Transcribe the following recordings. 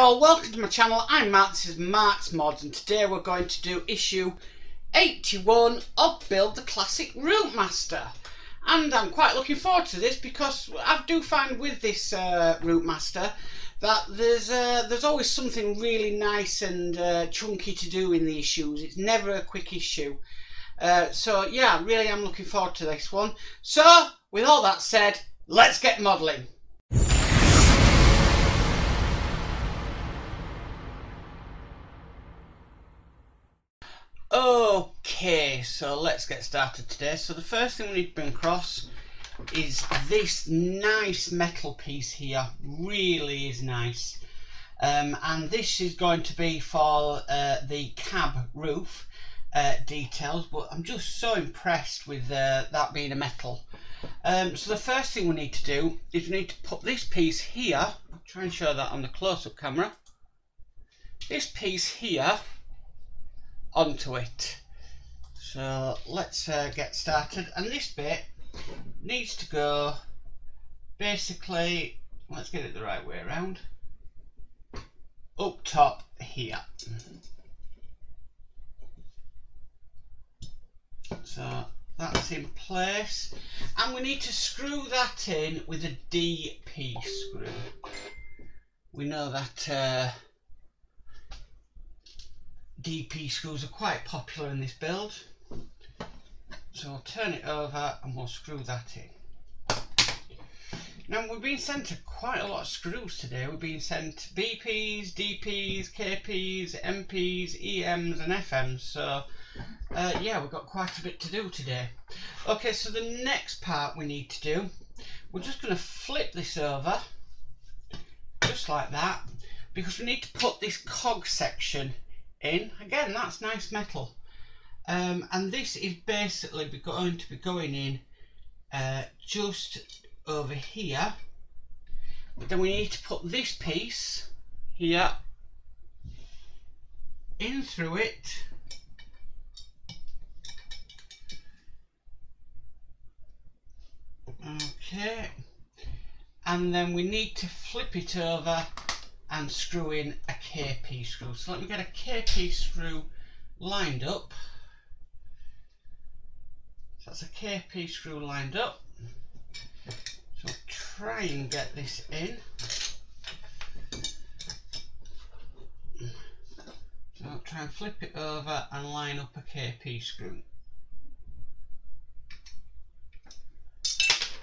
all, welcome to my channel. I'm Matt, this is Mark's Mods, and today we're going to do issue 81 of Build the Classic Routemaster. And I'm quite looking forward to this because I do find with this Routemaster that there's always something really nice and chunky to do in the issues. It's never a quick issue. So yeah, really I'm looking forward to this one. So with all that said, let's get modelling. Okay, so let's get started today. So the first thing we need to bring across is this nice metal piece here. Really is nice. And this is going to be for the cab roof details, but I'm just so impressed with that being a metal. So the first thing we need to do is we need to put this piece here. I'll try and show that on the close-up camera. This piece here onto it. So let's get started, and this bit needs to go basically, let's get it the right way around, up top here. So that's in place, and we need to screw that in with a DP screw. We know that DP screws are quite popular in this build, so I'll turn it over and we'll screw that in. Now we've been sent quite a lot of screws today. We've been sent BPs, DPs, KPs, MPs, EMs and FMs, so yeah, we've got quite a bit to do today. Okay, so the next part we need to do, we're just going to flip this over just like that, because we need to put this cog section in. Again, that's nice metal, and this is basically going to be going in just over here, but then we need to put this piece here in through it, okay, and then we need to flip it over and screw in a KP screw. So let me get a KP screw lined up. So that's a KP screw lined up. So I'll try and get this in. So I'll try and flip it over and line up a KP screw.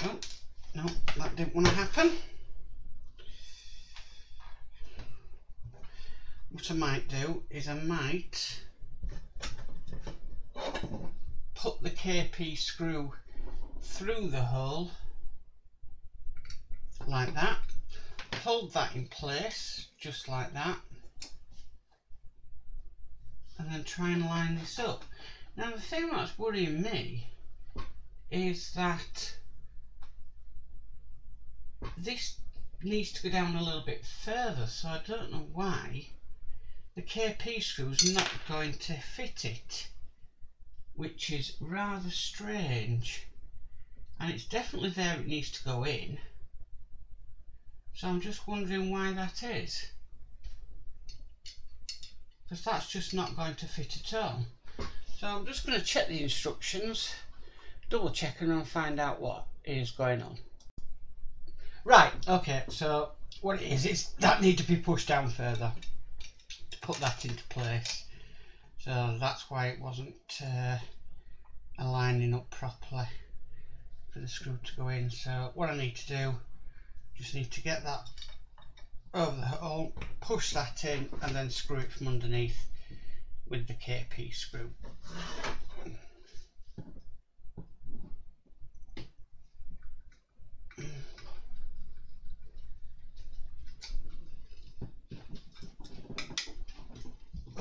Oh, no, that didn't want to happen. What I might do is I might put the KP screw through the hole like that, hold that in place just like that, and then try and line this up. Now the thing that's worrying me is that this needs to go down a little bit further, so I don't know why the KP screw is not going to fit it, which is rather strange, and it's definitely there, it needs to go in, so I'm just wondering why that is, because that's just not going to fit at all. So I'm just going to check the instructions, double check, and I'll find out what is going on. Right, okay, so what it is that need to be pushed down further to put that into place, so that's why it wasn't aligning up properly for the screw to go in. So what I need to do, just need to get that over the hole, push that in, and then screw it from underneath with the KP screw.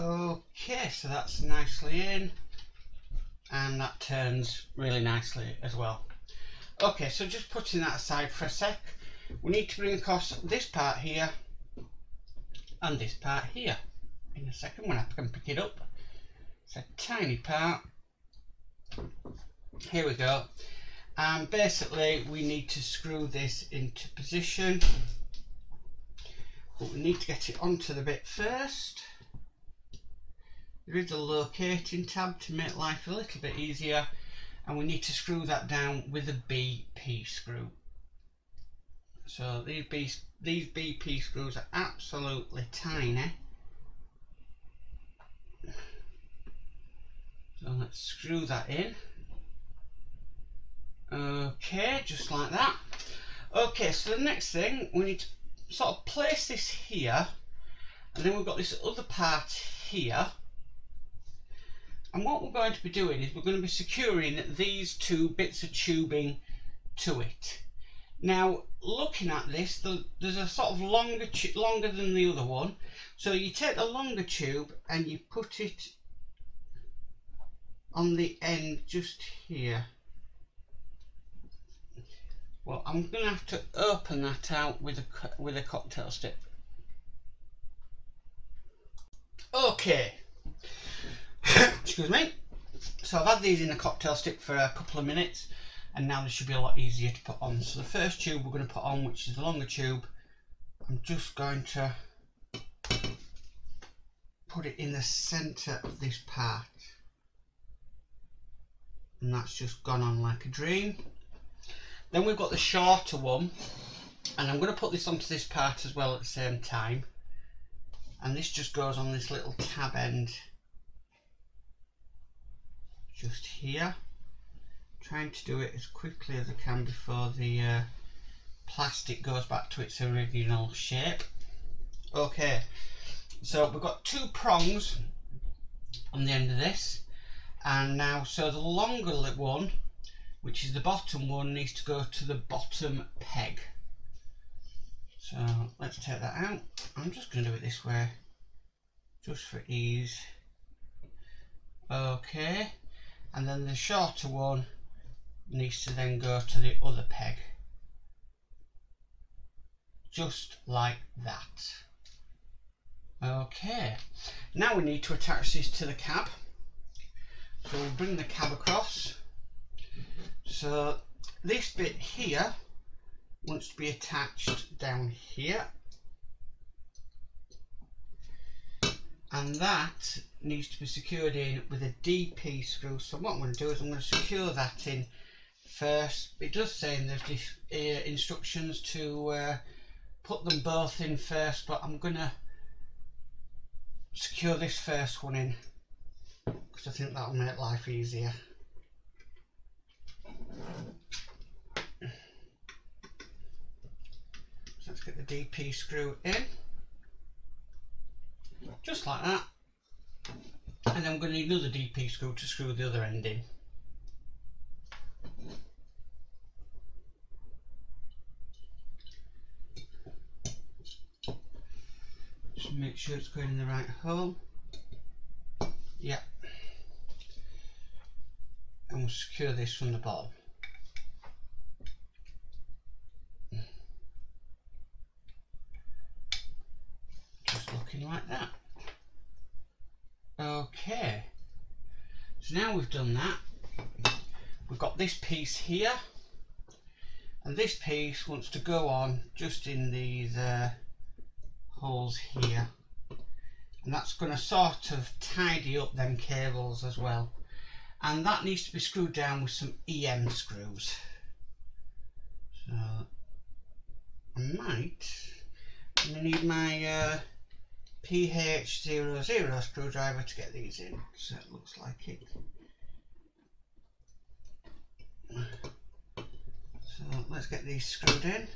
Okay, so that's nicely in, and that turns really nicely as well. Okay, so just putting that aside for a sec, we need to bring across this part here and this part here in a second when I can pick it up. It's a tiny part. Here we go. And basically we need to screw this into position but we need to get it onto the bit first. There is a locating tab to make life a little bit easier, and we need to screw that down with a BP screw. So these BP screws are absolutely tiny. So let's screw that in. Okay, just like that. Okay, so the next thing, we need to sort of place this here, and then we've got this other part here. And what we're going to be doing is we're going to be securing these two bits of tubing to it. Now, looking at this, there's a sort of longer than the other one. So you take the longer tube and you put it on the end just here. Well, I'm going to have to open that out with a cocktail stick. Okay. Excuse me. So I've had these in a cocktail stick for a couple of minutes, and now this should be a lot easier to put on. So the first tube we're going to put on, which is the longer tube, I'm just going to put it in the centre of this part, and that's just gone on like a dream. Then we've got the shorter one, and I'm going to put this onto this part as well at the same time, and this just goes on this little tab end just here. Trying to do it as quickly as I can before the plastic goes back to its original shape. Okay, so we've got two prongs on the end of this, and now so the longer one, which is the bottom one, needs to go to the bottom peg. So let's take that out. I'm just going to do it this way just for ease. Okay, and then the shorter one needs to then go to the other peg, just like that. Okay, now we need to attach this to the cab. So we'll bring the cab across. So this bit here wants to be attached down here, and that needs to be secured in with a DP screw. So what I'm going to do is I'm going to secure that in first. It does say in the instructions to put them both in first, but I'm going to secure this first one in because I think that'll make life easier. So let's get the DP screw in, just like that, and then we're going to need another DP screw to screw the other end in. Just make sure it's going in the right hole. Yeah. And we'll secure this from the bottom. Just looking like that. Okay. So now we've done that, we've got this piece here, and this piece wants to go on just in these holes here, and that's going to sort of tidy up them cables as well, and that needs to be screwed down with some EM screws. So I'm going to need my PH00 screwdriver to get these in, so it looks like it. So let's get these screwed in.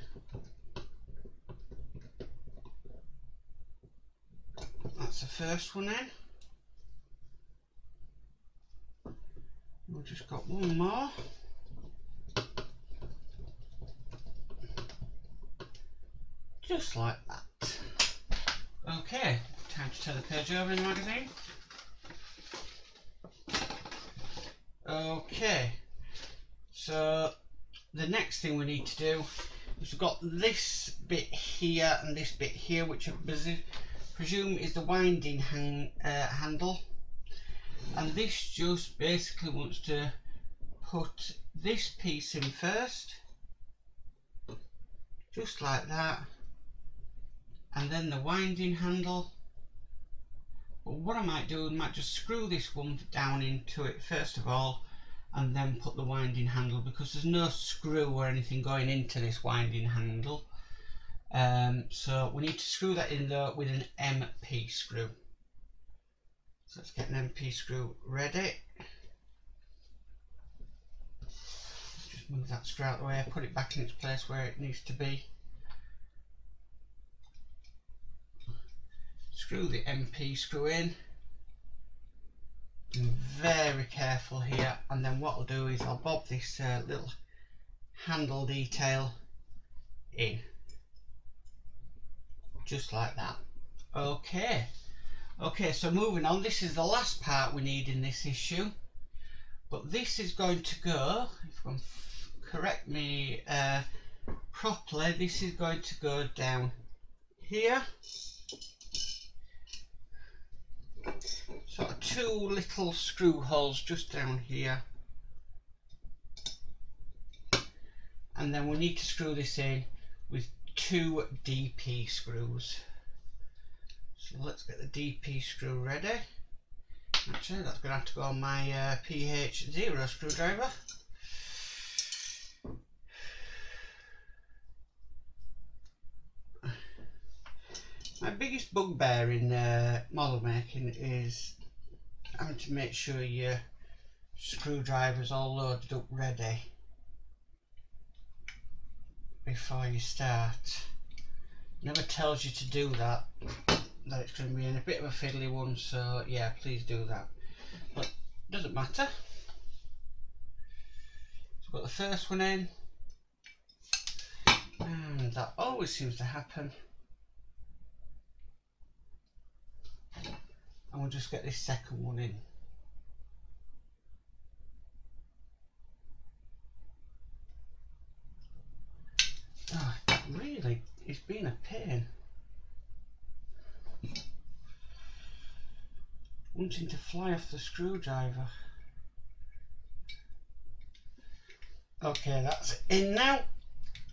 That's the first one in. We've just got one more. Just like that. Okay, time to turn the page over in the magazine. Okay, so the next thing we need to do is we've got this bit here and this bit here, which I presume is the winding handle, and this just basically wants to put this piece in first, just like that, and then the winding handle. But what I might do, I might just screw this one down into it first of all, and then put the winding handle, because there's no screw or anything going into this winding handle. So we need to screw that in though with an MP screw. So let's get an MP screw ready. Just move that screw out of the way, put it back in its place where it needs to be. Screw the MP screw in. Be very careful here, and then what I'll do is I'll bob this little handle detail in. Just like that. Okay, so moving on, this is the last part we need in this issue, but this is going to go, if you can correct me properly, this is going to go down here, sort of two little screw holes just down here, and then we need to screw this in with 2 DP screws. So let's get the DP screw ready. Actually, that's going to have to go on my PH0 screwdriver. My biggest bugbear in model making is having to make sure your screwdriver's all loaded up ready before you start. Never tells you to do that it's going to be in a bit of a fiddly one, so yeah, please do that, but it doesn't matter. So I've got the first one in, and that always seems to happen, and we'll just get this second one in. Oh, really, it's been a pain. Wanting to fly off the screwdriver. Okay, that's in now.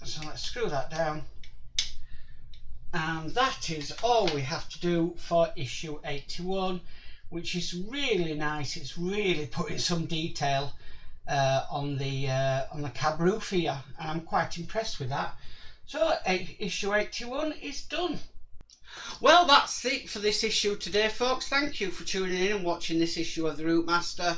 So let's screw that down. And that is all we have to do for issue 81, which is really nice. It's really putting some detail on the cab roof here, and I'm quite impressed with that. So issue 81 is done. Well, that's it for this issue today, folks. Thank you for tuning in and watching this issue of the Routemaster.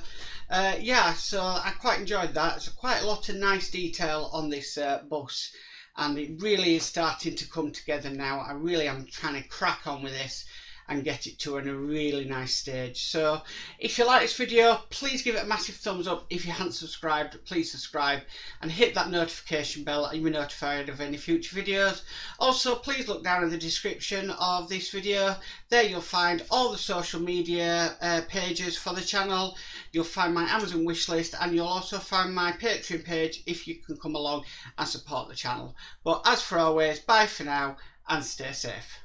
Yeah, so I quite enjoyed that. It's quite a lot of nice detail on this bus, and it really is starting to come together now. I really am trying to crack on with this and get it to a really nice stage. So if you like this video, please give it a massive thumbs up. If you haven't subscribed, please subscribe and hit that notification bell and you'll be notified of any future videos. Also, please look down in the description of this video. There you'll find all the social media pages for the channel. You'll find my Amazon wish list, and you'll also find my Patreon page if you can come along and support the channel. But as for always, bye for now and stay safe.